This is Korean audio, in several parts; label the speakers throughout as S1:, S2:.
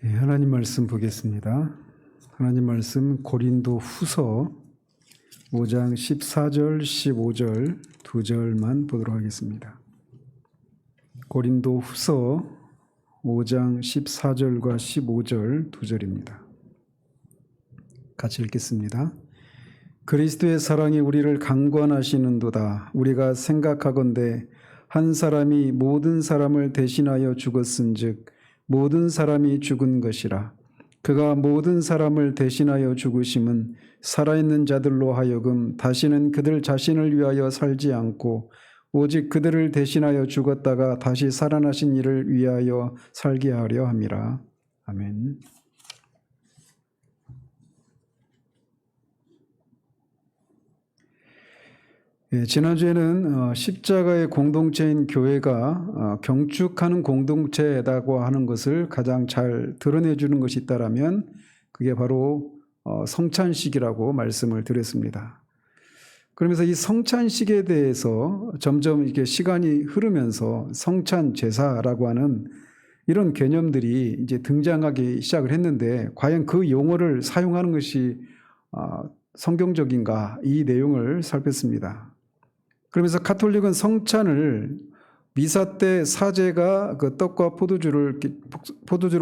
S1: 하나님 말씀 보겠습니다. 하나님 말씀 고린도 후서 5장 14절, 15절 두 절만 보도록 하겠습니다. 고린도 후서 5장 14절과 15절 두 절입니다. 같이 읽겠습니다. 그리스도의 사랑이 우리를 강권하시는도다. 우리가 생각하건대 한 사람이 모든 사람을 대신하여 죽었은즉 모든 사람이 죽은 것이라. 그가 모든 사람을 대신하여 죽으심은 살아있는 자들로 하여금 다시는 그들 자신을 위하여 살지 않고 오직 그들을 대신하여 죽었다가 다시 살아나신 이를 위하여 살게 하려 함이라. 아멘. 지난주에는 십자가의 공동체인 교회가 경축하는 공동체라고 하는 것을 가장 잘 드러내주는 것이 있다라면 그게 바로 성찬식이라고 말씀을 드렸습니다. 그러면서 이 성찬식에 대해서 점점 이렇게 시간이 흐르면서 성찬 제사라고 하는 이런 개념들이 이제 등장하기 시작을 했는데 과연 그 용어를 사용하는 것이 성경적인가 이 내용을 살폈습니다. 그러면서 가톨릭은 성찬을 미사 때 사제가 그 떡과 포도주를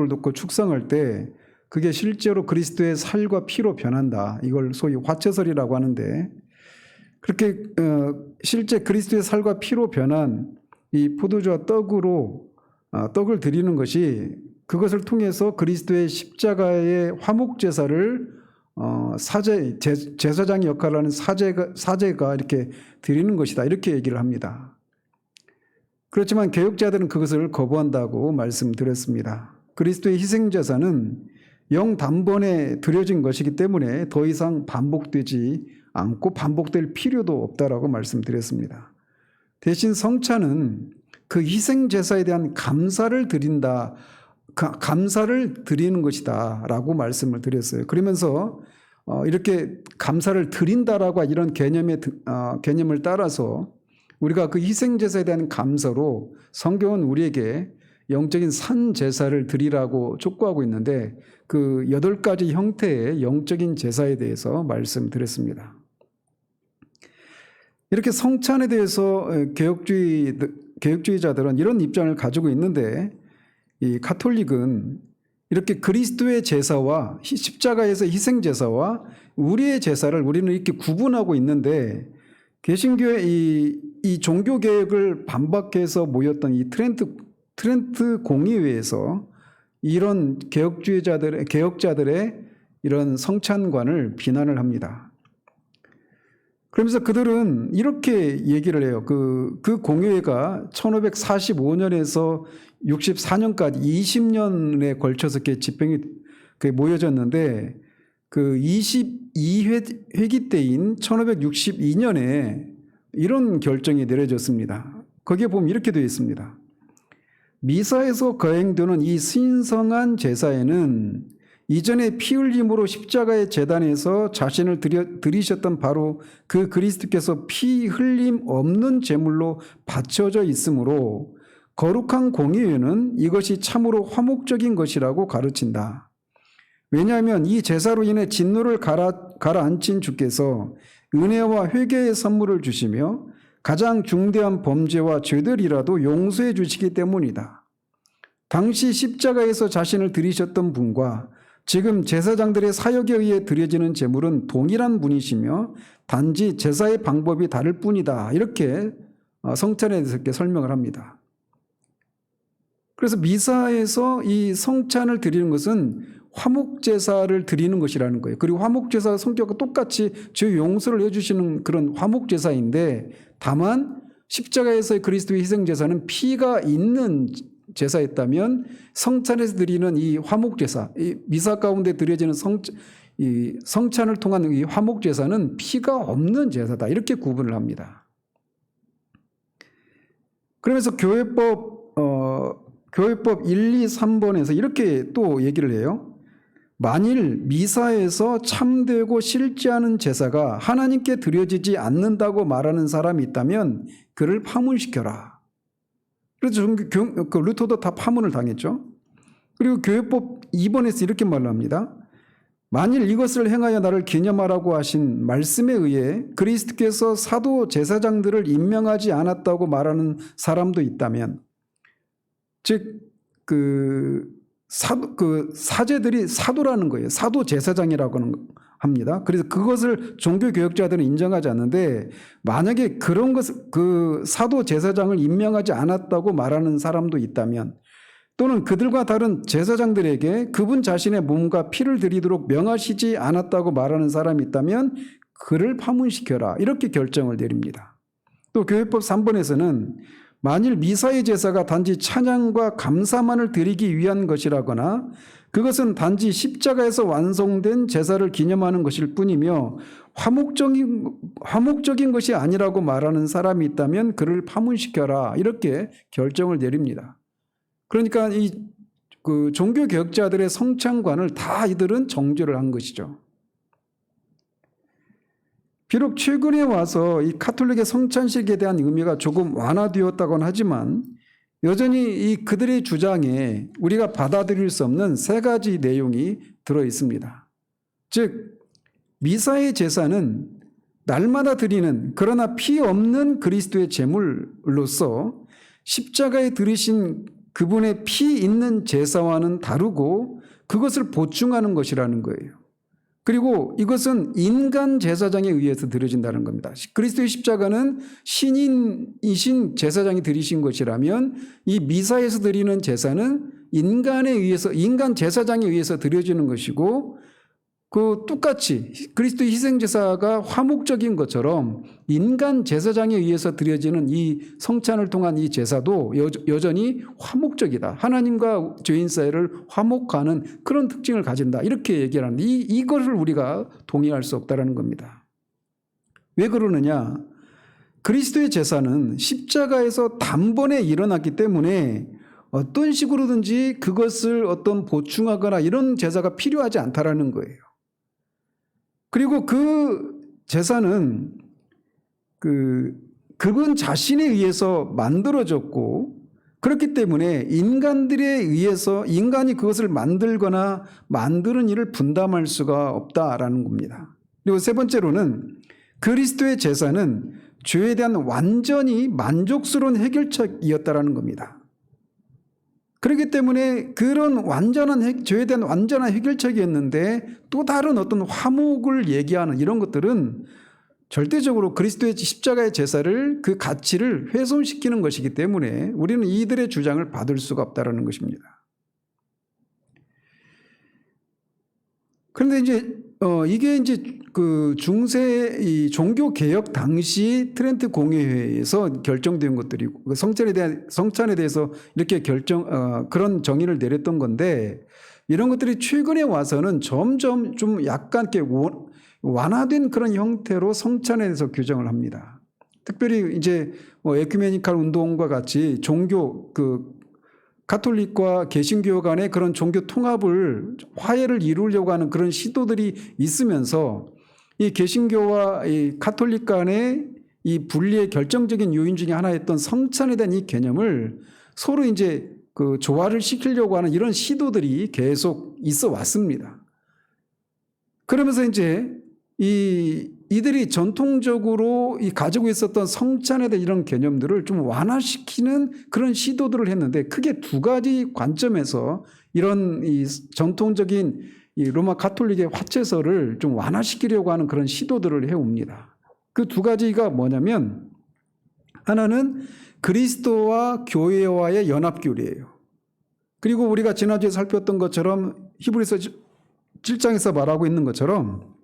S1: 넣고 축성할 때 그게 실제로 그리스도의 살과 피로 변한다. 이걸 소위 화채설이라고 하는데 그렇게 실제 그리스도의 살과 피로 변한 이 포도주와 떡으로 떡을 드리는 것이 그것을 통해서 그리스도의 십자가의 화목제사를 제사장의 역할을 하는 사제가 이렇게 드리는 것이다. 이렇게 얘기를 합니다. 그렇지만 개혁자들은 그것을 거부한다고 말씀드렸습니다. 그리스도의 희생제사는 영단번에 드려진 것이기 때문에 더 이상 반복되지 않고 반복될 필요도 없다라고 말씀드렸습니다. 대신 성찬은 그 희생제사에 대한 감사를 드리는 것이다 라고 말씀을 드렸어요. 그러면서 이렇게 감사를 드린다라고 이런 개념을 따라서 우리가 그 희생제사에 대한 감사로 성경은 우리에게 영적인 산제사를 드리라고 촉구하고 있는데 그 8가지 형태의 영적인 제사에 대해서 말씀드렸습니다. 이렇게 성찬에 대해서 개혁주의자들은 이런 입장을 가지고 있는데 이 가톨릭은 이렇게 그리스도의 제사와 십자가에서 희생제사와 우리의 제사를 우리는 이렇게 구분하고 있는데 개신교의 이 종교개혁을 반박해서 모였던 이 트렌트 공의회에서 이런 개혁자들의 이런 성찬관을 비난을 합니다. 그러면서 그들은 이렇게 얘기를 해요. 그 공의회가 1545년에서 64년까지 20년에 걸쳐서 집행이 모여졌는데 그 22회기 때인 1562년에 이런 결정이 내려졌습니다. 거기에 보면 이렇게 되어 있습니다. 미사에서 거행되는 이 신성한 제사에는 이전에 피 흘림으로 십자가의 제단에서 자신을 드리셨던 바로 그 그리스도께서 피 흘림 없는 제물로 바쳐져 있으므로 거룩한 공의회는 이것이 참으로 화목적인 것이라고 가르친다. 왜냐하면 이 제사로 인해 진노를 가라앉힌 주께서 은혜와 회개의 선물을 주시며 가장 중대한 범죄와 죄들이라도 용서해 주시기 때문이다. 당시 십자가에서 자신을 드리셨던 분과 지금 제사장들의 사역에 의해 드려지는 제물은 동일한 분이시며 단지 제사의 방법이 다를 뿐이다. 이렇게 성찬에 대해서 이렇게 설명을 합니다. 그래서 미사에서 이 성찬을 드리는 것은 화목제사를 드리는 것이라는 거예요. 그리고 화목제사 성격과 똑같이 죄 용서를 해주시는 그런 화목제사인데 다만 십자가에서의 그리스도의 희생제사는 피가 있는 제사였다면 성찬에서 드리는 이 화목제사, 이 미사 가운데 드려지는 이 성찬을 통한 이 화목제사는 피가 없는 제사다. 이렇게 구분을 합니다. 그러면서 교회법 1, 2, 3번에서 이렇게 또 얘기를 해요. 만일 미사에서 참되고 실제하는 제사가 하나님께 드려지지 않는다고 말하는 사람이 있다면 그를 파문시켜라. 그래서 루터도 다 파문을 당했죠. 그리고 교회법 2번에서 이렇게 말합니다. 만일 이것을 행하여 나를 기념하라고 하신 말씀에 의해 그리스도께서 사도 제사장들을 임명하지 않았다고 말하는 사람도 있다면, 즉 사제들이 사도라는 거예요. 사도 제사장이라고 합니다. 그래서 그것을 종교개혁자들은 인정하지 않는데, 만약에 그런 사도 제사장을 임명하지 않았다고 말하는 사람도 있다면, 또는 그들과 다른 제사장들에게 그분 자신의 몸과 피를 드리도록 명하시지 않았다고 말하는 사람이 있다면 그를 파문시켜라, 이렇게 결정을 내립니다. 또 교회법 3번에서는 만일 미사의 제사가 단지 찬양과 감사만을 드리기 위한 것이라거나 그것은 단지 십자가에서 완성된 제사를 기념하는 것일 뿐이며 화목적인 것이 아니라고 말하는 사람이 있다면 그를 파문시켜라, 이렇게 결정을 내립니다. 그러니까 종교개혁자들의 성찬관을 다 이들은 정죄를 한 것이죠. 비록 최근에 와서 이 카톨릭의 성찬식에 대한 의미가 조금 완화되었다고는 하지만 여전히 그들의 주장에 우리가 받아들일 수 없는 세 가지 내용이 들어 있습니다. 즉, 미사의 제사는 날마다 드리는 그러나 피 없는 그리스도의 제물로서 십자가에 들으신 그분의 피 있는 제사와는 다르고 그것을 보충하는 것이라는 거예요. 그리고 이것은 인간 제사장에 의해서 드려진다는 겁니다. 그리스도의 십자가는 신인이신 제사장이 드리신 것이라면 이 미사에서 드리는 제사는 인간 제사장에 의해서 드려지는 것이고, 똑같이 그리스도의 희생제사가 화목적인 것처럼 인간 제사장에 의해서 드려지는 이 성찬을 통한 이 제사도 여전히 화목적이다. 하나님과 죄인 사이를 화목하는 그런 특징을 가진다. 이렇게 얘기를 하는데 이것을 우리가 동의할 수 없다는 겁니다. 왜 그러느냐? 그리스도의 제사는 십자가에서 단번에 일어났기 때문에 어떤 식으로든지 그것을 어떤 보충하거나 이런 제사가 필요하지 않다라는 거예요. 그리고 그 제사는 그분 자신에 의해서 만들어졌고, 그렇기 때문에 인간들에 의해서 인간이 그것을 만들거나 만드는 일을 분담할 수가 없다라는 겁니다. 그리고 세 번째로는 그리스도의 제사는 죄에 대한 완전히 만족스러운 해결책이었다라는 겁니다. 그렇기 때문에 그런 죄에 대한 완전한 해결책이었는데 또 다른 어떤 화목을 얘기하는 이런 것들은 절대적으로 그리스도의 십자가의 제사를 그 가치를 훼손시키는 것이기 때문에 우리는 이들의 주장을 받을 수가 없다는 것입니다. 그런데 이게 중세 종교개혁 당시 트렌트 공회에서 결정된 것들이고 성찬에 대해서 이렇게 그런 정의를 내렸던 건데, 이런 것들이 최근에 와서는 점점 좀 약간 이렇게 완화된 그런 형태로 성찬에 대해서 규정을 합니다. 특별히 에큐메니칼 운동과 같이 가톨릭과 개신교 간의 그런 종교 통합을 화해를 이루려고 하는 그런 시도들이 있으면서 이 개신교와 이 가톨릭 간의 이 분리의 결정적인 요인 중에 하나였던 성찬에 대한 이 개념을 서로 조화를 시키려고 하는 이런 시도들이 계속 있어 왔습니다. 그러면서 이들이 전통적으로 가지고 있었던 성찬에 대한 이런 개념들을 좀 완화시키는 그런 시도들을 했는데, 크게 두 가지 관점에서 이런 전통적인 로마 가톨릭의 화채설을 좀 완화시키려고 하는 그런 시도들을 해옵니다. 그 두 가지가 뭐냐면, 하나는 그리스도와 교회와의 연합교리예요. 그리고 우리가 지난주에 살폈던 것처럼 히브리서 7장에서 말하고 있는 것처럼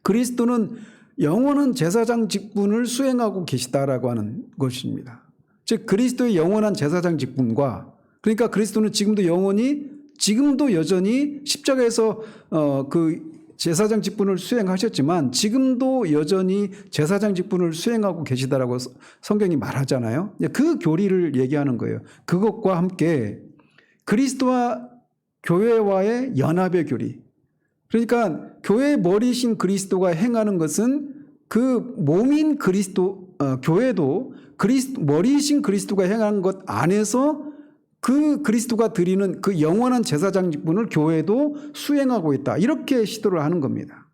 S1: 그리스도는 영원한 제사장 직분을 수행하고 계시다라고 하는 것입니다. 즉 그리스도의 영원한 제사장 직분과, 그러니까 그리스도는 지금도 여전히 십자가에서 제사장 직분을 수행하셨지만 지금도 여전히 제사장 직분을 수행하고 계시다라고 성경이 말하잖아요. 그 교리를 얘기하는 거예요. 그것과 함께 그리스도와 교회와의 연합의 교리. 그러니까 교회의 머리신 그리스도가 행하는 것은 그 몸인 교회도 머리신 그리스도가 행하는 것 안에서 그 그리스도가 드리는 그 영원한 제사장 직분을 교회도 수행하고 있다. 이렇게 시도를 하는 겁니다.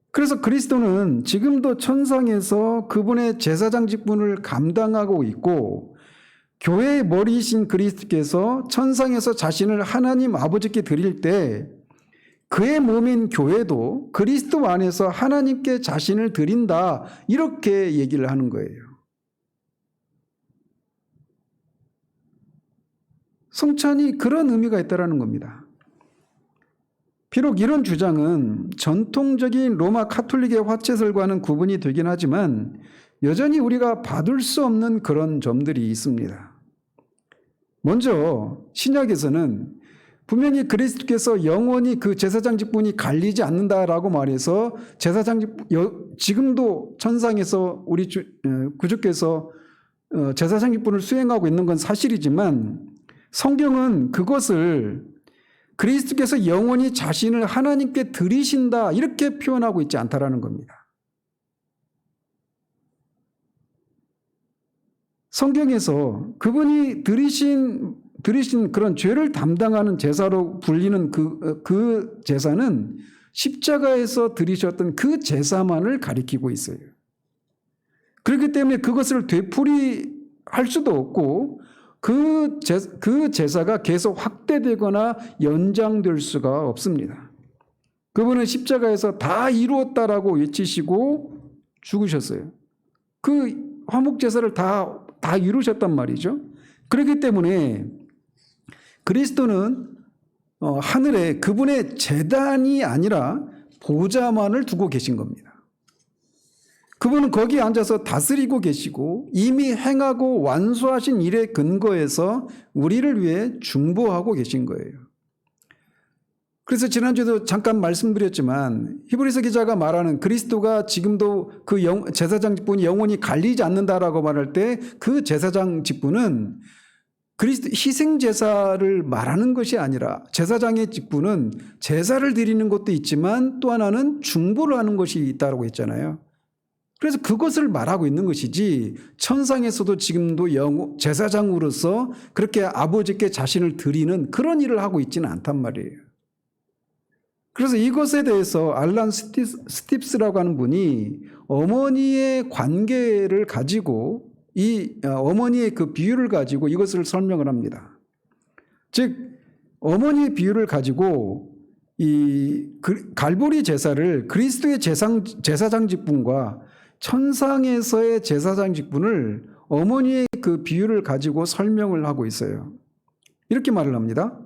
S1: 그래서 그리스도는 지금도 천상에서 그분의 제사장 직분을 감당하고 있고, 교회의 머리이신 그리스도께서 천상에서 자신을 하나님 아버지께 드릴 때 그의 몸인 교회도 그리스도 안에서 하나님께 자신을 드린다, 이렇게 얘기를 하는 거예요. 성찬이 그런 의미가 있다는 겁니다. 비록 이런 주장은 전통적인 로마 카톨릭의 화채설과는 구분이 되긴 하지만 여전히 우리가 받을 수 없는 그런 점들이 있습니다. 먼저 신약에서는 분명히 그리스도께서 영원히 그 제사장 직분이 갈리지 않는다라고 말해서 제사장 직분, 지금도 천상에서 우리 구주께서 제사장 직분을 수행하고 있는 건 사실이지만, 성경은 그것을 그리스도께서 영원히 자신을 하나님께 드리신다, 이렇게 표현하고 있지 않다라는 겁니다. 성경에서 그분이 드리신 그런 죄를 담당하는 제사로 불리는 그 제사는 십자가에서 드리셨던 그 제사만을 가리키고 있어요. 그렇기 때문에 그것을 되풀이할 수도 없고 그 제사가 계속 확대되거나 연장될 수가 없습니다. 그분은 십자가에서 다 이루었다라고 외치시고 죽으셨어요. 그 화목제사를 다 이루셨단 말이죠. 그렇기 때문에 그리스도는 하늘에 그분의 제단이 아니라 보좌만을 두고 계신 겁니다. 그분은 거기에 앉아서 다스리고 계시고 이미 행하고 완수하신 일의 근거에서 우리를 위해 중보하고 계신 거예요. 그래서 지난주에도 잠깐 말씀드렸지만 히브리서 기자가 말하는 그리스도가 지금도 그 제사장 직분이 영원히 갈리지 않는다라고 말할 때 그 제사장 직분은 그리스도 희생제사를 말하는 것이 아니라, 제사장의 직분은 제사를 드리는 것도 있지만 또 하나는 중보를 하는 것이 있다고 했잖아요. 그래서 그것을 말하고 있는 것이지, 천상에서도 지금도 제사장으로서 그렇게 아버지께 자신을 드리는 그런 일을 하고 있지는 않단 말이에요. 그래서 이것에 대해서 알란 스팁스라고 하는 분이 어머니의 관계를 가지고, 이 어머니의 그 비유를 가지고 이것을 설명을 합니다. 즉 어머니의 비유를 가지고 이 갈보리 제사를 그리스도의 제사장 직분과 천상에서의 제사장 직분을 어머니의 그 비유를 가지고 설명을 하고 있어요. 이렇게 말을 합니다.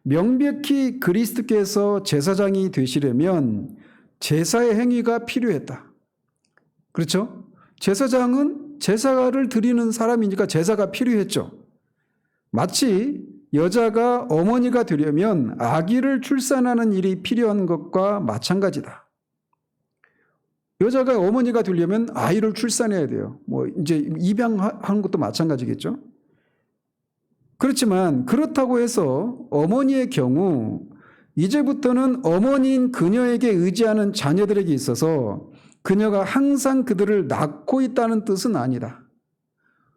S1: 명백히 그리스도께서 제사장이 되시려면 제사의 행위가 필요했다. 그렇죠? 제사장은 제사를 드리는 사람이니까 제사가 필요했죠. 마치 여자가 어머니가 되려면 아기를 출산하는 일이 필요한 것과 마찬가지다. 여자가 어머니가 되려면 아이를 출산해야 돼요. 이제 입양하는 것도 마찬가지겠죠. 그렇지만 그렇다고 해서 어머니의 경우 이제부터는 어머니인 그녀에게 의지하는 자녀들에게 있어서 그녀가 항상 그들을 낳고 있다는 뜻은 아니다.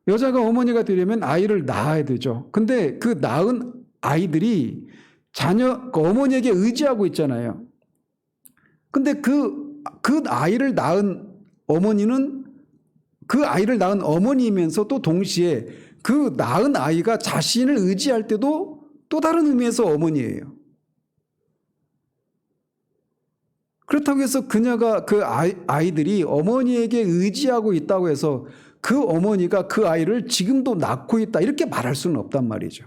S1: 여자가 어머니가 되려면 아이를 낳아야 되죠. 근데 그 낳은 아이들이 어머니에게 의지하고 있잖아요. 근데 그 아이를 낳은 어머니는 그 아이를 낳은 어머니이면서 또 동시에 그 낳은 아이가 자신을 의지할 때도 또 다른 의미에서 어머니예요. 그렇다고 해서 그녀가 그 아이들이 어머니에게 의지하고 있다고 해서 그 어머니가 그 아이를 지금도 낳고 있다, 이렇게 말할 수는 없단 말이죠.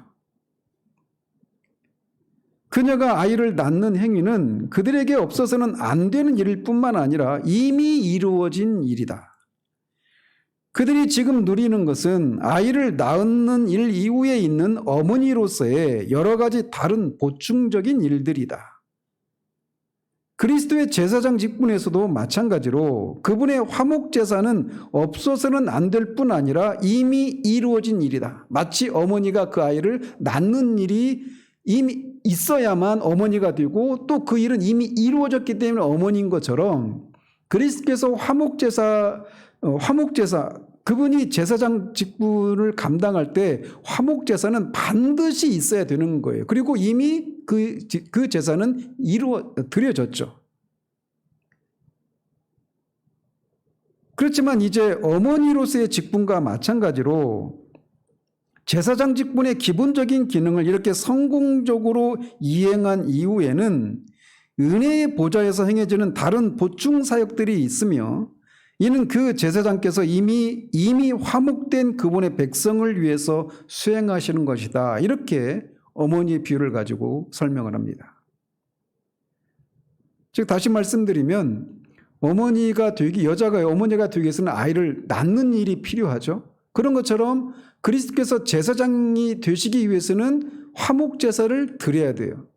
S1: 그녀가 아이를 낳는 행위는 그들에게 없어서는 안 되는 일일 뿐만 아니라 이미 이루어진 일이다. 그들이 지금 누리는 것은 아이를 낳는 일 이후에 있는 어머니로서의 여러 가지 다른 보충적인 일들이다. 그리스도의 제사장 직분에서도 마찬가지로 그분의 화목제사는 없어서는 안 될 뿐 아니라 이미 이루어진 일이다. 마치 어머니가 그 아이를 낳는 일이 이미 있어야만 어머니가 되고 또 그 일은 이미 이루어졌기 때문에 어머니인 것처럼 그리스도께서 화목제사 그분이 제사장 직분을 감당할 때 화목 제사는 반드시 있어야 되는 거예요. 그리고 이미 그 제사는 드려졌죠. 그렇지만 이제 어머니로서의 직분과 마찬가지로 제사장 직분의 기본적인 기능을 이렇게 성공적으로 이행한 이후에는 은혜의 보좌에서 행해지는 다른 보충 사역들이 있으며, 이는 그 제사장께서 이미 화목된 그분의 백성을 위해서 수행하시는 것이다. 이렇게 어머니의 비유를 가지고 설명을 합니다. 즉 다시 말씀드리면 여자가 어머니가 되기 위해서는 아이를 낳는 일이 필요하죠. 그런 것처럼 그리스도께서 제사장이 되시기 위해서는 화목 제사를 드려야 돼요.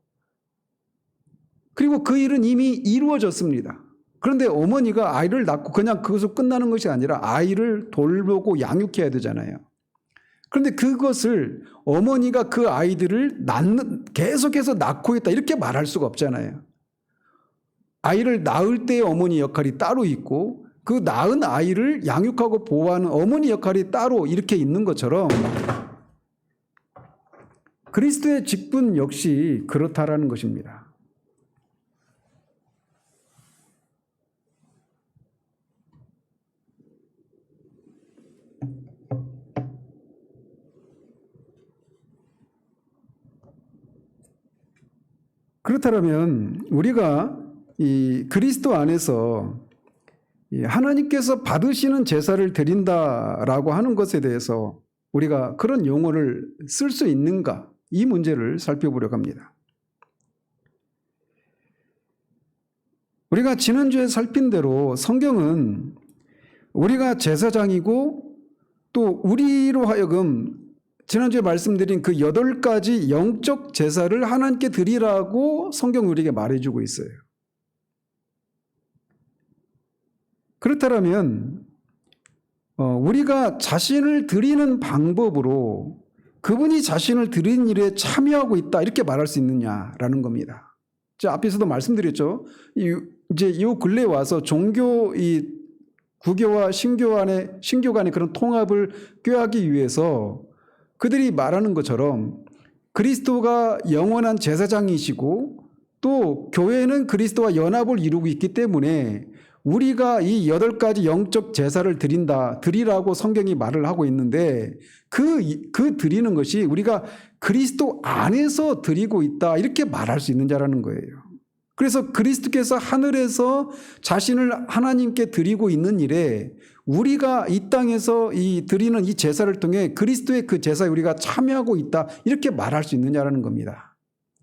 S1: 그리고 그 일은 이미 이루어졌습니다. 그런데 어머니가 아이를 낳고 그냥 그것으로 끝나는 것이 아니라 아이를 돌보고 양육해야 되잖아요. 그런데 그것을 어머니가 그 아이들을 계속해서 낳고 있다 이렇게 말할 수가 없잖아요. 아이를 낳을 때의 어머니 역할이 따로 있고 그 낳은 아이를 양육하고 보호하는 어머니 역할이 따로 이렇게 있는 것처럼 그리스도의 직분 역시 그렇다라는 것입니다. 그렇다면 우리가 이 그리스도 안에서 하나님께서 받으시는 제사를 드린다라고 하는 것에 대해서 우리가 그런 용어를 쓸 수 있는가, 이 문제를 살펴보려고 합니다. 우리가 지난주에 살핀 대로 성경은 우리가 제사장이고 또 우리로 하여금 지난주에 말씀드린 그 8가지 영적 제사를 하나님께 드리라고 성경 우리에게 말해주고 있어요. 그렇다면 우리가 자신을 드리는 방법으로 그분이 자신을 드리는 일에 참여하고 있다 이렇게 말할 수 있느냐라는 겁니다. 자, 앞에서도 말씀드렸죠. 이제 이 근래에 와서 구교와 신교 간의 그런 통합을 꾀하기 위해서 그들이 말하는 것처럼 그리스도가 영원한 제사장이시고 또 교회는 그리스도와 연합을 이루고 있기 때문에 우리가 이 8가지 영적 제사를 드리라고 성경이 말을 하고 있는데 그 드리는 것이 우리가 그리스도 안에서 드리고 있다 이렇게 말할 수 있는 자라는 거예요. 그래서 그리스도께서 하늘에서 자신을 하나님께 드리고 있는 일에 우리가 이 땅에서 드리는 이 제사를 통해 그리스도의 그 제사에 우리가 참여하고 있다 이렇게 말할 수 있느냐라는 겁니다.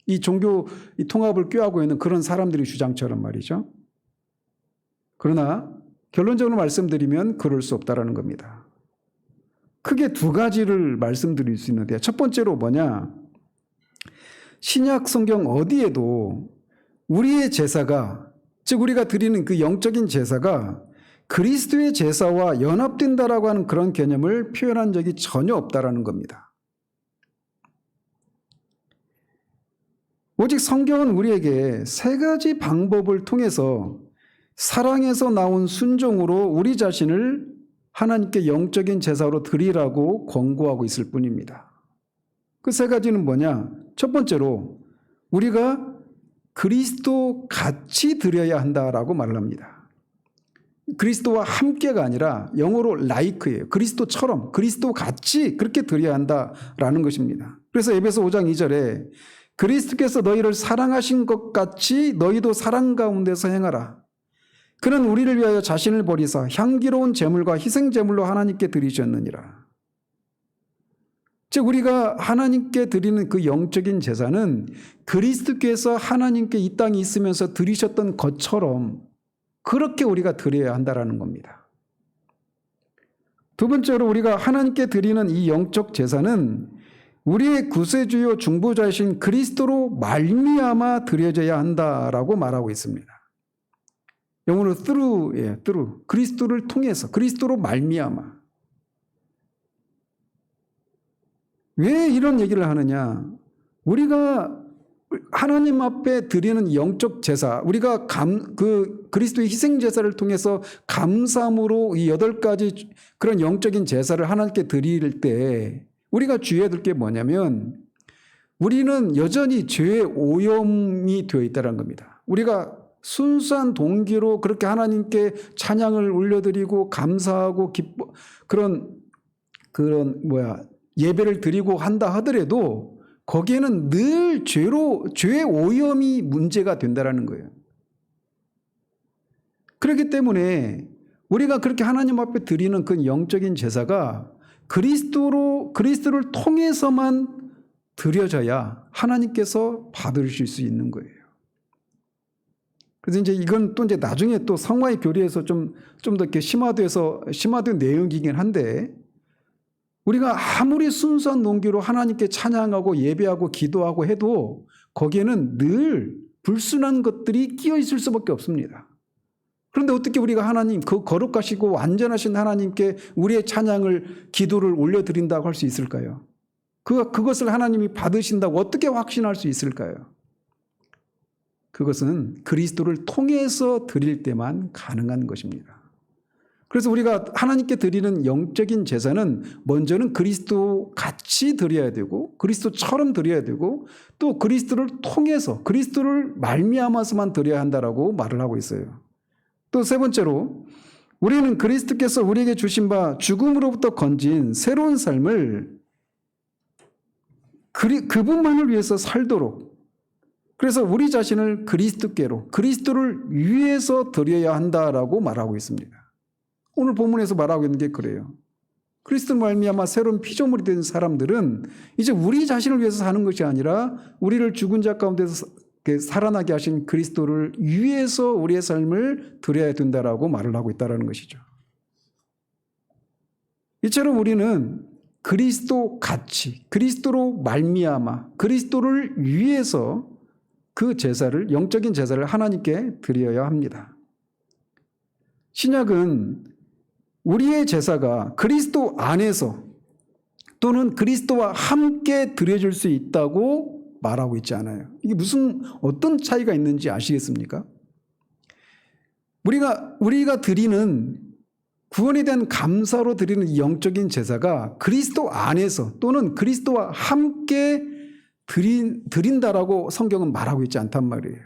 S1: 이 종교 통합을 꾀하고 있는 그런 사람들의 주장처럼 말이죠. 그러나 결론적으로 말씀드리면 그럴 수 없다라는 겁니다. 크게 2가지를 말씀드릴 수 있는데요. 첫 번째로 뭐냐? 신약 성경 어디에도 우리의 제사가, 즉 우리가 드리는 그 영적인 제사가 그리스도의 제사와 연합된다라고 하는 그런 개념을 표현한 적이 전혀 없다라는 겁니다. 오직 성경은 우리에게 3가지 방법을 통해서 사랑에서 나온 순종으로 우리 자신을 하나님께 영적인 제사로 드리라고 권고하고 있을 뿐입니다. 그 3가지는 뭐냐? 첫 번째로 우리가 그리스도 같이 드려야 한다라고 말을 합니다. 그리스도와 함께가 아니라 영어로 like예요. 그리스도처럼, 그리스도 같이 그렇게 드려야 한다라는 것입니다. 그래서 에베소 5장 2절에 그리스도께서 너희를 사랑하신 것 같이 너희도 사랑 가운데서 행하라. 그는 우리를 위하여 자신을 버리사 향기로운 제물과 희생 제물로 하나님께 드리셨느니라. 즉 우리가 하나님께 드리는 그 영적인 제사는 그리스도께서 하나님께 이 땅에 있으면서 드리셨던 것처럼 그렇게 우리가 드려야 한다라는 겁니다. 2번째로 우리가 하나님께 드리는 이 영적 제사는 우리의 구세주요 중보자이신 그리스도로 말미암아 드려져야 한다라고 말하고 있습니다. 영어로 through, 그리스도를 통해서, 그리스도로 말미암아. 왜 이런 얘기를 하느냐? 우리가 하나님 앞에 드리는 영적 제사, 우리가 그리스도의 희생 제사를 통해서 감사함으로 이 8가지 그런 영적인 제사를 하나님께 드릴 때 우리가 주의해야 될 게 뭐냐면, 우리는 여전히 죄의 오염이 되어 있다는 겁니다. 우리가 순수한 동기로 그렇게 하나님께 찬양을 올려드리고 감사하고 그런 예배를 드리고 한다 하더라도 거기에는 늘 죄의 오염이 문제가 된다는 거예요. 그렇기 때문에 우리가 그렇게 하나님 앞에 드리는 그 영적인 제사가 그리스도를 통해서만 드려져야 하나님께서 받으실 수 있는 거예요. 그래서 이제 이건 또 이제 나중에 또 성화의 교리에서 좀 더 이렇게 심화된 내용이긴 한데, 우리가 아무리 순수한 농기로 하나님께 찬양하고 예배하고 기도하고 해도 거기에는 늘 불순한 것들이 끼어 있을 수밖에 없습니다. 그런데 어떻게 우리가 하나님, 그 거룩하시고 완전하신 하나님께 우리의 찬양을, 기도를 올려드린다고 할 수 있을까요? 그것을 하나님이 받으신다고 어떻게 확신할 수 있을까요? 그것은 그리스도를 통해서 드릴 때만 가능한 것입니다. 그래서 우리가 하나님께 드리는 영적인 제사는 먼저는 그리스도 같이 드려야 되고, 그리스도처럼 드려야 되고, 또 그리스도를 통해서, 그리스도를 말미암아서만 드려야 한다라고 말을 하고 있어요. 또 세 번째로, 우리는 그리스도께서 우리에게 주신 바 죽음으로부터 건진 새로운 삶을 그분만을 위해서 살도록, 그래서 우리 자신을 그리스도께로, 그리스도를 위해서 드려야 한다라고 말하고 있습니다. 오늘 본문에서 말하고 있는 게 그래요. 그리스도 말미암아 새로운 피조물이 된 사람들은 이제 우리 자신을 위해서 사는 것이 아니라 우리를 죽은 자 가운데서 살아나게 하신 그리스도를 위해서 우리의 삶을 드려야 된다라고 말을 하고 있다는 것이죠. 이처럼 우리는 그리스도 같이, 그리스도로 말미암아 그리스도를 위해서 그 제사를, 영적인 제사를 하나님께 드려야 합니다. 신약은 우리의 제사가 그리스도 안에서 또는 그리스도와 함께 드려질 수 있다고 말하고 있지 않아요. 이게 어떤 차이가 있는지 아시겠습니까? 우리가 드리는, 구원에 대한 감사로 드리는 이 영적인 제사가 그리스도 안에서 또는 그리스도와 함께 드린다라고 성경은 말하고 있지 않단 말이에요.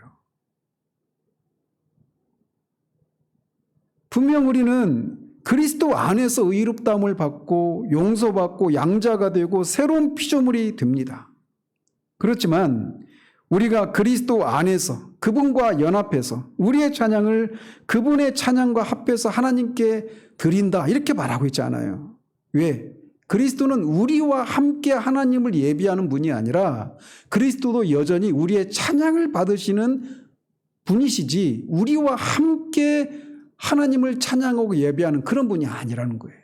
S1: 분명 우리는 그리스도 안에서 의롭다함을 받고 용서받고 양자가 되고 새로운 피조물이 됩니다. 그렇지만 우리가 그리스도 안에서 그분과 연합해서 우리의 찬양을 그분의 찬양과 합해서 하나님께 드린다, 이렇게 말하고 있지 않아요. 왜? 그리스도는 우리와 함께 하나님을 예비하는 분이 아니라 그리스도도 여전히 우리의 찬양을 받으시는 분이시지 우리와 함께 하나님을 찬양하고 예배하는 그런 분이 아니라는 거예요.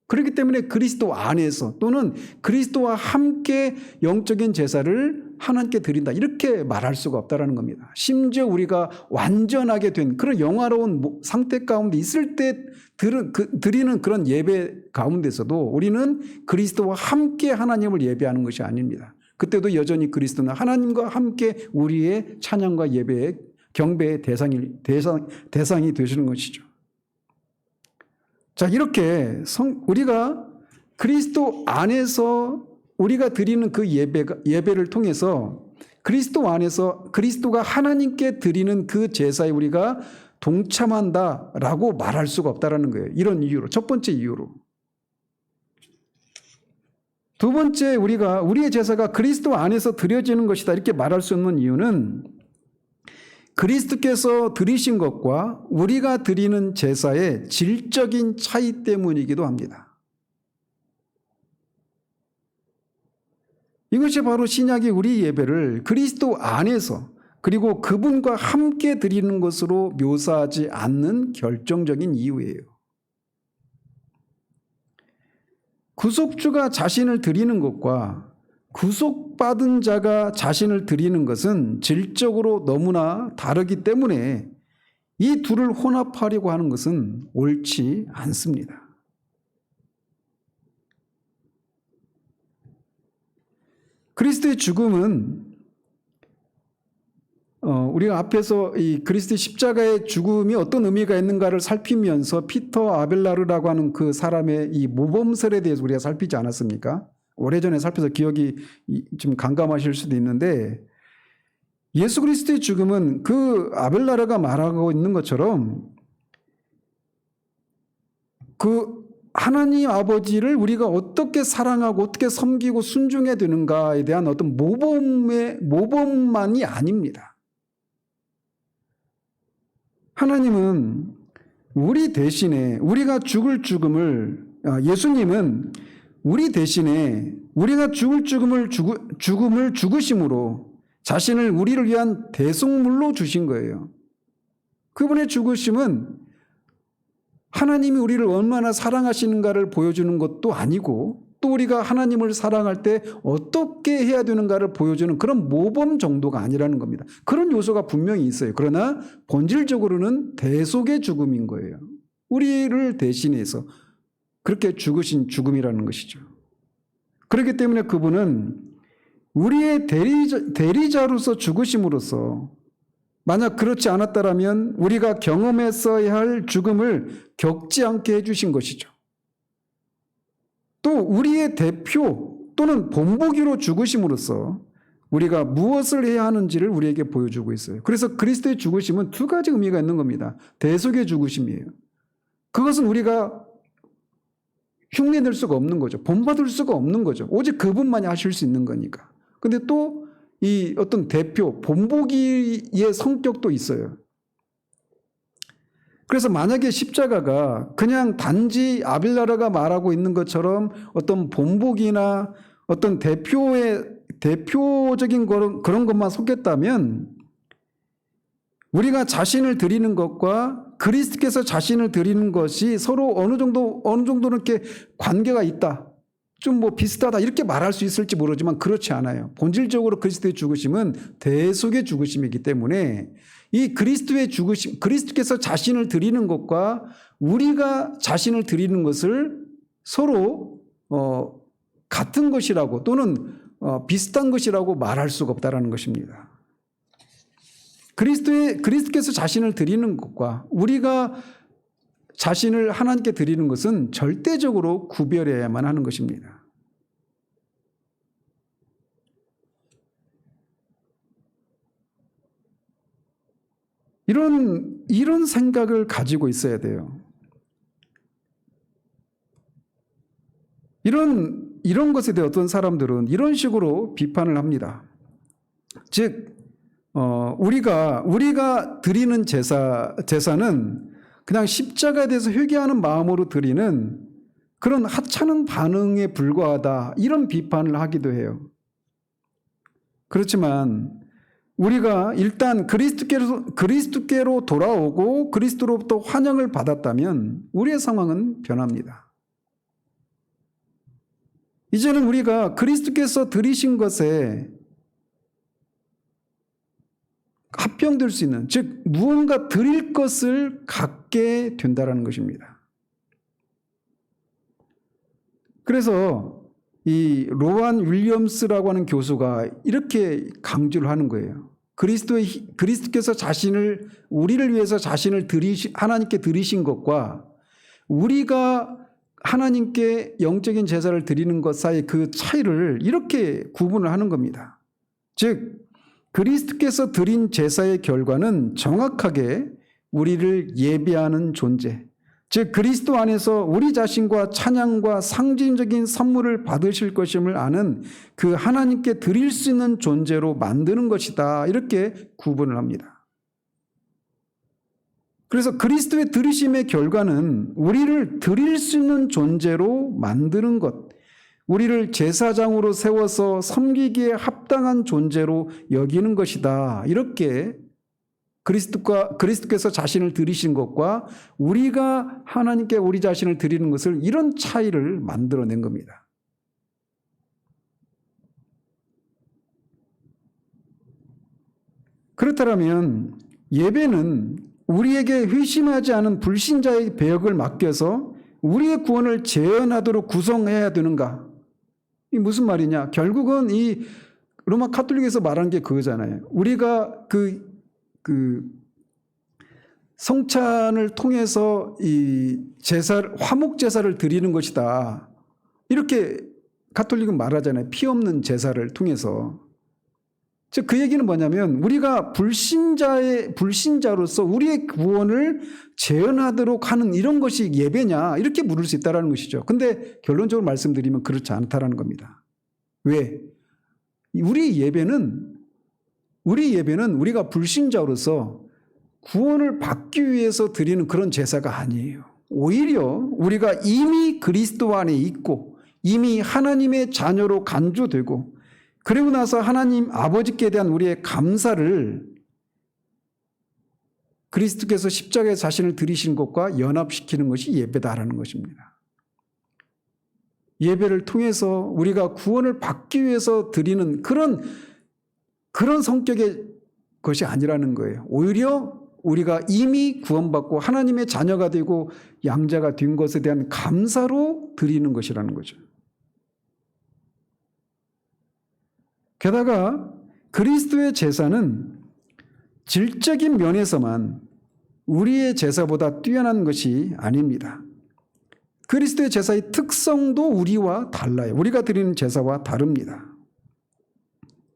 S1: 그렇기 때문에 그리스도 안에서 또는 그리스도와 함께 영적인 제사를 하나님께 드린다, 이렇게 말할 수가 없다는 겁니다. 심지어 우리가 완전하게 된 그런 영화로운 상태 가운데 있을 때 드리는 그런 예배 가운데서도 우리는 그리스도와 함께 하나님을 예배하는 것이 아닙니다. 그때도 여전히 그리스도는 하나님과 함께 우리의 찬양과 예배의 경배의 대상이 되시는 것이죠. 자, 이렇게 우리가 그리스도 안에서 우리가 드리는 그 예배를 통해서 그리스도 안에서 그리스도가 하나님께 드리는 그 제사에 우리가 동참한다라고 말할 수가 없다라는 거예요. 이런 이유로, 첫 번째 이유로. 두 번째, 우리의 제사가 그리스도 안에서 드려지는 것이다, 이렇게 말할 수 있는 이유는 그리스도께서 드리신 것과 우리가 드리는 제사의 질적인 차이 때문이기도 합니다. 이것이 바로 신약이 우리 예배를 그리스도 안에서 그리고 그분과 함께 드리는 것으로 묘사하지 않는 결정적인 이유예요. 구속주가 자신을 드리는 것과 구속받은 자가 자신을 드리는 것은 질적으로 너무나 다르기 때문에 이 둘을 혼합하려고 하는 것은 옳지 않습니다. 그리스도의 죽음은 우리가 앞에서 이 그리스도의 십자가의 죽음이 어떤 의미가 있는가를 살피면서 피터 아벨라르라고 하는 그 사람의 이 모범설에 대해서 우리가 살피지 않았습니까? 오래전에 살펴서 기억이 좀 간감하실 수도 있는데, 예수 그리스도의 죽음은 그 아벨라르가 말하고 있는 것처럼 그 하나님 아버지를 우리가 어떻게 사랑하고 어떻게 섬기고 순종해야 되는가에 대한 어떤 모범만이 아닙니다. 하나님은 우리 대신에 우리가 죽을 죽음을, 예수님은 우리 대신에 우리가 죽을 죽음을 죽으심으로 자신을 우리를 위한 대속물로 주신 거예요. 그분의 죽으심은 하나님이 우리를 얼마나 사랑하시는가를 보여주는 것도 아니고, 또 우리가 하나님을 사랑할 때 어떻게 해야 되는가를 보여주는 그런 모범 정도가 아니라는 겁니다. 그런 요소가 분명히 있어요. 그러나 본질적으로는 대속의 죽음인 거예요. 우리를 대신해서 그렇게 죽으신 죽음이라는 것이죠. 그렇기 때문에 그분은 우리의 대리자로서 죽으심으로써, 만약 그렇지 않았다면 우리가 경험했어야 할 죽음을 겪지 않게 해주신 것이죠. 또 우리의 대표 또는 본보기로 죽으심으로써 우리가 무엇을 해야 하는지를 우리에게 보여주고 있어요. 그래서 그리스도의 죽으심은 두 가지 의미가 있는 겁니다. 대속의 죽으심이에요. 그것은 우리가 흉내낼 수가 없는 거죠. 본받을 수가 없는 거죠. 오직 그분만이 하실 수 있는 거니까. 근데 또 이 어떤 대표, 본보기의 성격도 있어요. 그래서 만약에 십자가가 그냥 단지 아빌라르가 말하고 있는 것처럼 어떤 본보기나 어떤 대표적인 그런 것만 속했다면, 우리가 자신을 드리는 것과 그리스도께서 자신을 드리는 것이 서로 어느 정도는 이렇게 관계가 있다, 좀 뭐 비슷하다 이렇게 말할 수 있을지 모르지만 그렇지 않아요. 본질적으로 그리스도의 죽으심은 대속의 죽으심이기 때문에 이 그리스도의 죽으심, 그리스도께서 자신을 드리는 것과 우리가 자신을 드리는 것을 서로 같은 것이라고 또는 비슷한 것이라고 말할 수가 없다라는 것입니다. 그리스도께서 자신을 드리는 것과 우리가 자신을 하나님께 드리는 것은 절대적으로 구별해야만 하는 것입니다. 이런 생각을 가지고 있어야 돼요. 이런 것에 대해 어떤 사람들은 이런 식으로 비판을 합니다. 즉, 우리가 드리는 제사는 그냥 십자가에 대해서 회개하는 마음으로 드리는 그런 하찮은 반응에 불과하다, 이런 비판을 하기도 해요. 그렇지만 우리가 일단 그리스도께로 돌아오고 그리스도로부터 환영을 받았다면 우리의 상황은 변합니다. 이제는 우리가 그리스도께서 드리신 것에 합병될 수 있는, 즉 무언가 드릴 것을 갖게 된다는 것입니다. 그래서 이 로안 윌리엄스라고 하는 교수가 이렇게 강조를 하는 거예요. 그리스도께서 우리를 위해서 자신을 하나님께 드리신 것과 우리가 하나님께 영적인 제사를 드리는 것 사이 그 차이를 이렇게 구분을 하는 겁니다. 즉 그리스도께서 드린 제사의 결과는 정확하게 우리를 예배하는 존재, 즉 그리스도 안에서 우리 자신과 찬양과 상징적인 선물을 받으실 것임을 아는 그 하나님께 드릴 수 있는 존재로 만드는 것이다, 이렇게 구분을 합니다. 그래서 그리스도의 드리심의 결과는 우리를 드릴 수 있는 존재로 만드는 것, 우리를 제사장으로 세워서 섬기기에 합당한 존재로 여기는 것이다, 이렇게 그리스도께서 자신을 드리신 것과 우리가 하나님께 우리 자신을 드리는 것을, 이런 차이를 만들어낸 겁니다. 그렇다면 예배는 우리에게 회심하지 않은 불신자의 배역을 맡겨서 우리의 구원을 재현하도록 구성해야 되는가? 이 무슨 말이냐? 결국은 이 로마 카톨릭에서 말하는 게 그거잖아요. 우리가 그 그 성찬을 통해서 이 화목 제사를 드리는 것이다. 이렇게 가톨릭은 말하잖아요. 피 없는 제사를 통해서. 즉 그 얘기는 뭐냐면 우리가 불신자로서 우리의 구원을 재현하도록 하는 이런 것이 예배냐 이렇게 물을 수 있다는 것이죠. 근데 결론적으로 말씀드리면 그렇지 않다라는 겁니다. 왜? 우리 예배는 우리가 불신자로서 구원을 받기 위해서 드리는 그런 제사가 아니에요. 오히려 우리가 이미 그리스도 안에 있고 이미 하나님의 자녀로 간주되고 그리고 나서 하나님 아버지께 대한 우리의 감사를 그리스도께서 십자가에 자신을 들이신 것과 연합시키는 것이 예배다라는 것입니다. 예배를 통해서 우리가 구원을 받기 위해서 드리는 그런 성격의 것이 아니라는 거예요. 오히려 우리가 이미 구원받고 하나님의 자녀가 되고 양자가 된 것에 대한 감사로 드리는 것이라는 거죠. 게다가 그리스도의 제사는 질적인 면에서만 우리의 제사보다 뛰어난 것이 아닙니다. 그리스도의 제사의 특성도 우리와 달라요. 우리가 드리는 제사와 다릅니다.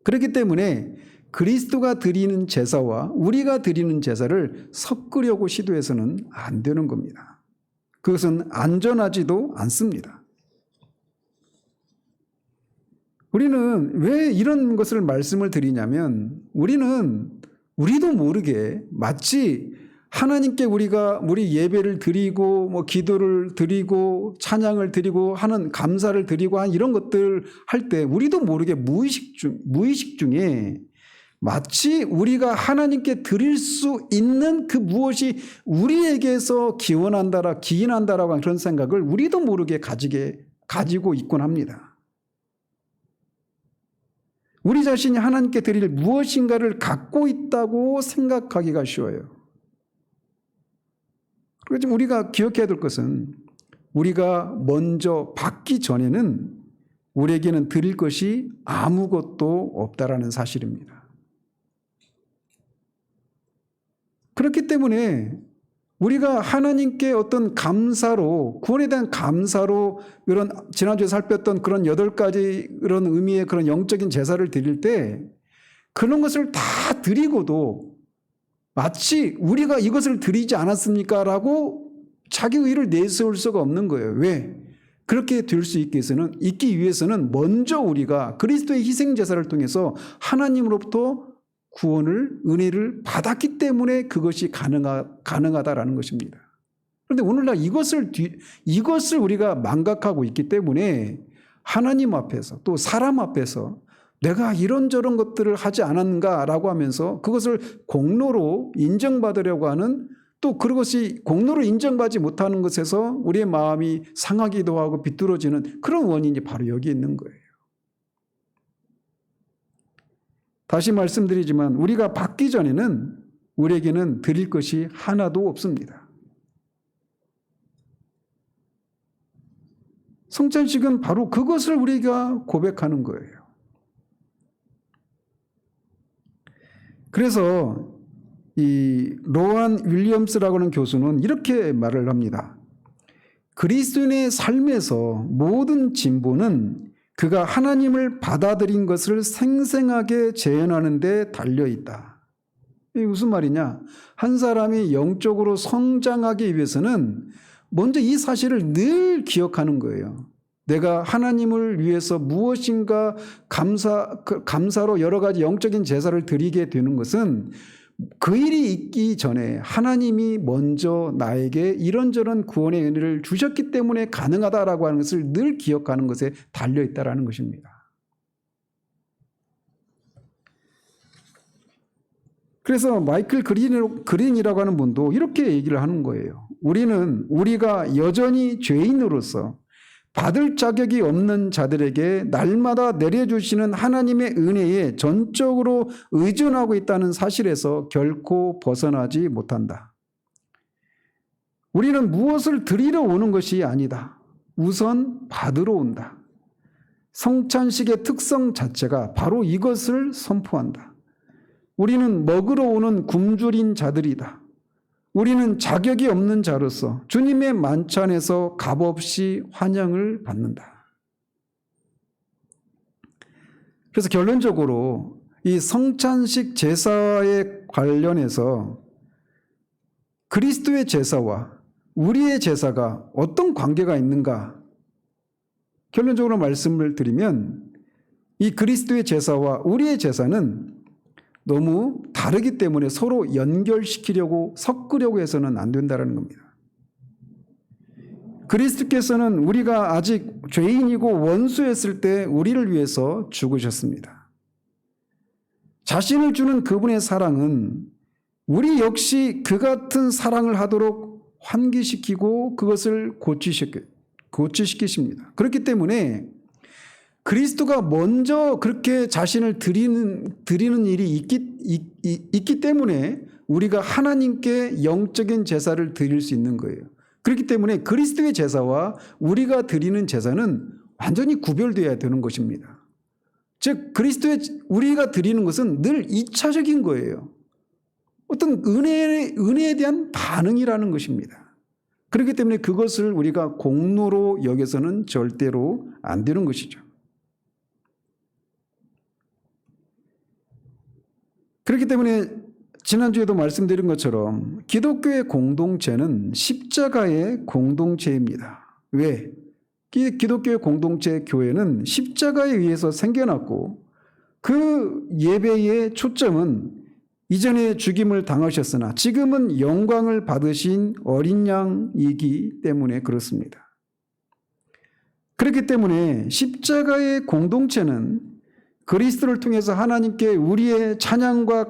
S1: 그렇기 때문에 그리스도가 드리는 제사와 우리가 드리는 제사를 섞으려고 시도해서는 안 되는 겁니다. 그것은 안전하지도 않습니다. 우리는 왜 이런 것을 말씀을 드리냐면 우리도 모르게 마치 하나님께 우리 예배를 드리고 기도를 드리고 찬양을 드리고 하는 감사를 드리고 한 이런 것들 할 때 우리도 모르게 무의식 중에 마치 우리가 하나님께 드릴 수 있는 그 무엇이 우리에게서 기인한다라고 하는 그런 생각을 우리도 모르게 가지고 있곤 합니다. 우리 자신이 하나님께 드릴 무엇인가를 갖고 있다고 생각하기가 쉬워요. 그리고 지금 우리가 기억해야 될 것은 우리가 먼저 받기 전에는 우리에게는 드릴 것이 아무것도 없다라는 사실입니다. 그렇기 때문에 우리가 하나님께 어떤 감사로 구원에 대한 감사로 이런 지난주에 살폈던 그런 8가지 그런 의미의 그런 영적인 제사를 드릴 때 그런 것을 다 드리고도 마치 우리가 이것을 드리지 않았습니까? 라고 자기 의를 내세울 수가 없는 거예요. 왜? 그렇게 될 수 있기 위해서는 먼저 우리가 그리스도의 희생제사를 통해서 하나님으로부터 구원을, 은혜를 받았기 때문에 그것이 가능하다라는 것입니다. 그런데 오늘날 이것을 우리가 망각하고 있기 때문에 하나님 앞에서 또 사람 앞에서 내가 이런저런 것들을 하지 않았는가라고 하면서 그것을 공로로 인정받으려고 하는 또 그것이 공로로 인정받지 못하는 것에서 우리의 마음이 상하기도 하고 비뚤어지는 그런 원인이 바로 여기 있는 거예요. 다시 말씀드리지만 우리가 받기 전에는 우리에게는 드릴 것이 하나도 없습니다. 성찬식은 바로 그것을 우리가 고백하는 거예요. 그래서 이 로안 윌리엄스라고 하는 교수는 이렇게 말을 합니다. 그리스도인의 삶에서 모든 진보는 그가 하나님을 받아들인 것을 생생하게 재현하는 데 달려있다. 이게 무슨 말이냐? 한 사람이 영적으로 성장하기 위해서는 먼저 이 사실을 늘 기억하는 거예요. 내가 하나님을 위해서 무엇인가 감사로 여러 가지 영적인 제사를 드리게 되는 것은 그 일이 있기 전에 하나님이 먼저 나에게 이런저런 구원의 은혜를 주셨기 때문에 가능하다라고 하는 것을 늘 기억하는 것에 달려있다라는 것입니다. 그래서 마이클 그린이라고 하는 분도 이렇게 얘기를 하는 거예요. 우리가 여전히 죄인으로서 받을 자격이 없는 자들에게 날마다 내려주시는 하나님의 은혜에 전적으로 의존하고 있다는 사실에서 결코 벗어나지 못한다. 우리는 무엇을 드리러 오는 것이 아니다. 우선 받으러 온다. 성찬식의 특성 자체가 바로 이것을 선포한다. 우리는 먹으러 오는 굶주린 자들이다. 우리는 자격이 없는 자로서 주님의 만찬에서 값없이 환영을 받는다. 그래서 결론적으로 이 성찬식 제사에 관련해서 그리스도의 제사와 우리의 제사가 어떤 관계가 있는가? 결론적으로 말씀을 드리면 이 그리스도의 제사와 우리의 제사는 너무 다르기 때문에 서로 연결시키려고 섞으려고 해서는 안 된다는 겁니다. 그리스도께서는 우리가 아직 죄인이고 원수였을 때 우리를 위해서 죽으셨습니다. 자신을 주는 그분의 사랑은 우리 역시 그 같은 사랑을 하도록 환기시키고 그것을 고치시키십니다. 그렇기 때문에 그리스도가 먼저 그렇게 자신을 드리는 일이 있기 때문에 우리가 하나님께 영적인 제사를 드릴 수 있는 거예요. 그렇기 때문에 그리스도의 제사와 우리가 드리는 제사는 완전히 구별되어야 되는 것입니다. 즉 우리가 드리는 것은 늘 2차적인 거예요. 어떤 은혜에 대한 반응이라는 것입니다. 그렇기 때문에 그것을 우리가 공로로 여겨서는 절대로 안 되는 것이죠. 그렇기 때문에 지난주에도 말씀드린 것처럼 기독교의 공동체는 십자가의 공동체입니다. 왜? 기독교의 공동체 교회는 십자가에 의해서 생겨났고 그 예배의 초점은 이전에 죽임을 당하셨으나 지금은 영광을 받으신 어린 양이기 때문에 그렇습니다. 그렇기 때문에 십자가의 공동체는 그리스도를 통해서 하나님께 우리의 찬양과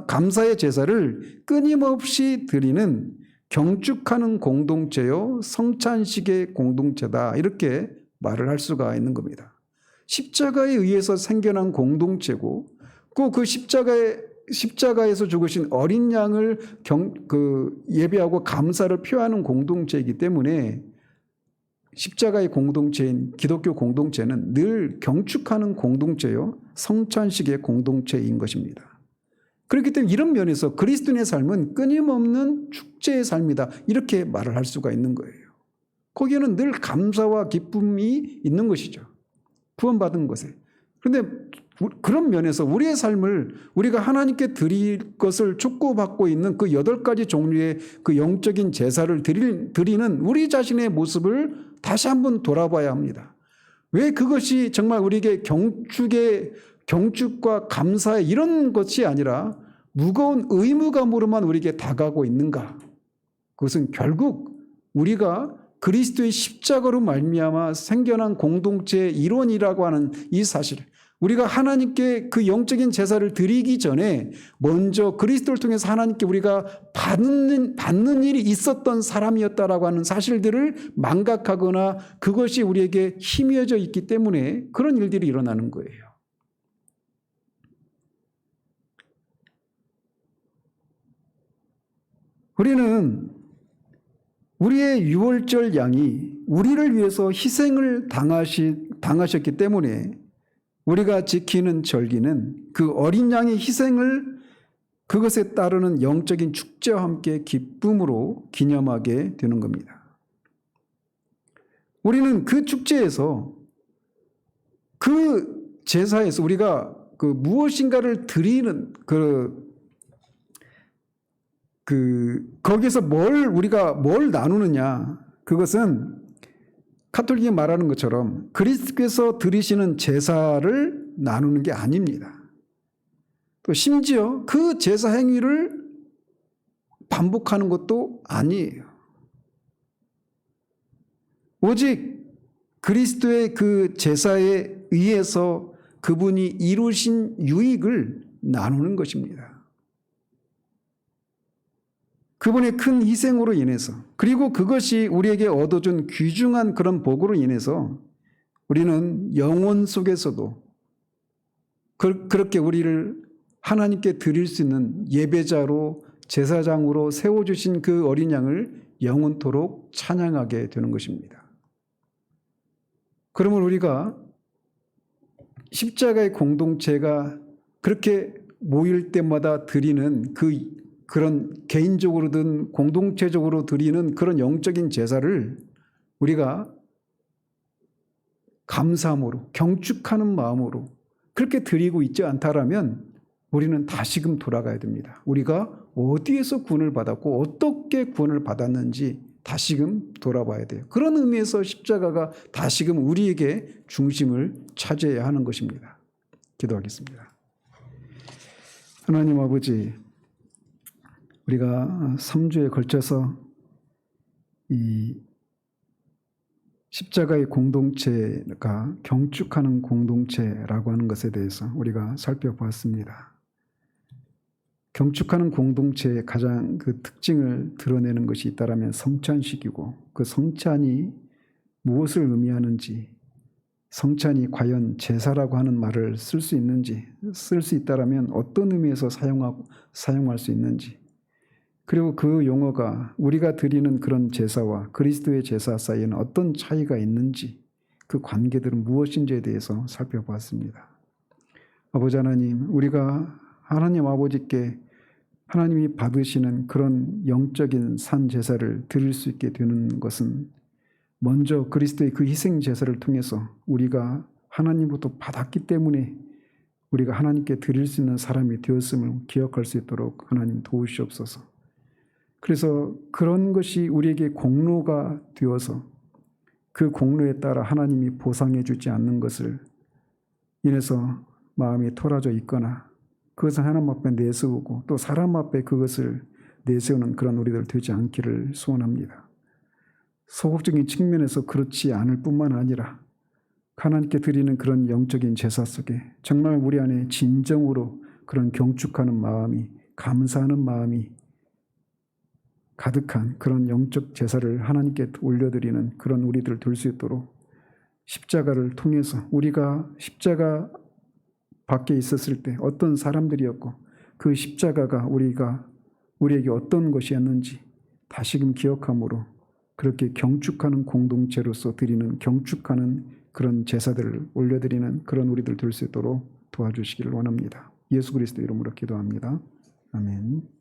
S1: 감사의 제사를 끊임없이 드리는 경축하는 공동체요, 성찬식의 공동체다. 이렇게 말을 할 수가 있는 겁니다. 십자가에 의해서 생겨난 공동체고, 그 십자가에서 죽으신 어린 양을 예배하고 감사를 표하는 공동체이기 때문에 십자가의 공동체인 기독교 공동체는 늘 경축하는 공동체요, 성찬식의 공동체인 것입니다. 그렇기 때문에 이런 면에서 그리스도인의 삶은 끊임없는 축제의 삶이다. 이렇게 말을 할 수가 있는 거예요. 거기에는 늘 감사와 기쁨이 있는 것이죠. 구원받은 것에. 그런데 그런 면에서 우리의 삶을 우리가 하나님께 드릴 것을 촉구받고 있는 그 8가지 종류의 그 영적인 제사를 드리는 우리 자신의 모습을 다시 한번 돌아봐야 합니다. 왜 그것이 정말 우리에게 경축과 감사의 이런 것이 아니라 무거운 의무감으로만 우리에게 다가오고 있는가? 그것은 결국 우리가 그리스도의 십자가로 말미암아 생겨난 공동체의 일원이라고 하는 이 사실, 우리가 하나님께 그 영적인 제사를 드리기 전에 먼저 그리스도를 통해서 하나님께 우리가 받는 일이 있었던 사람이었다라고 하는 사실들을 망각하거나 그것이 우리에게 희미해져 있기 때문에 그런 일들이 일어나는 거예요. 우리는 우리의 유월절 양이 우리를 위해서 희생을 당하셨기 때문에 우리가 지키는 절기는 그 어린 양의 희생을 그것에 따르는 영적인 축제와 함께 기쁨으로 기념하게 되는 겁니다. 우리는 그 축제에서 그 제사에서 우리가 그 무엇인가를 드리는 거기서 우리가 뭘 나누느냐, 그것은 카톨릭이 말하는 것처럼 그리스도께서 드리시는 제사를 나누는 게 아닙니다. 또 심지어 그 제사 행위를 반복하는 것도 아니에요. 오직 그리스도의 그 제사에 의해서 그분이 이루신 유익을 나누는 것입니다. 그분의 큰 희생으로 인해서, 그리고 그것이 우리에게 얻어준 귀중한 그런 복으로 인해서 우리는 영혼 속에서도 그렇게 우리를 하나님께 드릴 수 있는 예배자로, 제사장으로 세워주신 그 어린 양을 영원토록 찬양하게 되는 것입니다. 그러면 우리가 십자가의 공동체가 그렇게 모일 때마다 드리는 그런 개인적으로든 공동체적으로 드리는 그런 영적인 제사를 우리가 감사함으로 경축하는 마음으로 그렇게 드리고 있지 않다라면 우리는 다시금 돌아가야 됩니다. 우리가 어디에서 구원을 받았고 어떻게 구원을 받았는지 다시금 돌아봐야 돼요. 그런 의미에서 십자가가 다시금 우리에게 중심을 차지해야 하는 것입니다. 기도하겠습니다. 하나님 아버지, 우리가 3주에 걸쳐서 이 십자가의 공동체가 경축하는 공동체라고 하는 것에 대해서 우리가 살펴보았습니다. 경축하는 공동체의 가장 그 특징을 드러내는 것이 있다라면 성찬식이고, 그 성찬이 무엇을 의미하는지, 성찬이 과연 제사라고 하는 말을 쓸 수 있는지, 쓸 수 있다라면 어떤 의미에서 사용할 수 있는지, 그리고 그 용어가 우리가 드리는 그런 제사와 그리스도의 제사 사이에는 어떤 차이가 있는지, 그 관계들은 무엇인지에 대해서 살펴보았습니다. 아버지 하나님, 우리가 하나님 아버지께 하나님이 받으시는 그런 영적인 산 제사를 드릴 수 있게 되는 것은 먼저 그리스도의 그 희생 제사를 통해서 우리가 하나님부터 받았기 때문에 우리가 하나님께 드릴 수 있는 사람이 되었음을 기억할 수 있도록 하나님 도우시옵소서. 그래서 그런 것이 우리에게 공로가 되어서 그 공로에 따라 하나님이 보상해 주지 않는 것을 인해서 마음이 토라져 있거나 그것을 하나님 앞에 내세우고 또 사람 앞에 그것을 내세우는 그런 우리들 되지 않기를 소원합니다. 소극적인 측면에서 그렇지 않을 뿐만 아니라 하나님께 드리는 그런 영적인 제사 속에 정말 우리 안에 진정으로 그런 경축하는 마음이, 감사하는 마음이 가득한 그런 영적 제사를 하나님께 올려드리는 그런 우리들 될 수 있도록 십자가를 통해서 우리가 십자가 밖에 있었을 때 어떤 사람들이었고 그 십자가가 우리에게 어떤 것이었는지 다시금 기억함으로 그렇게 경축하는 공동체로서 드리는 경축하는 그런 제사들을 올려드리는 그런 우리들 될 수 있도록 도와주시기를 원합니다. 예수 그리스도 이름으로 기도합니다. 아멘.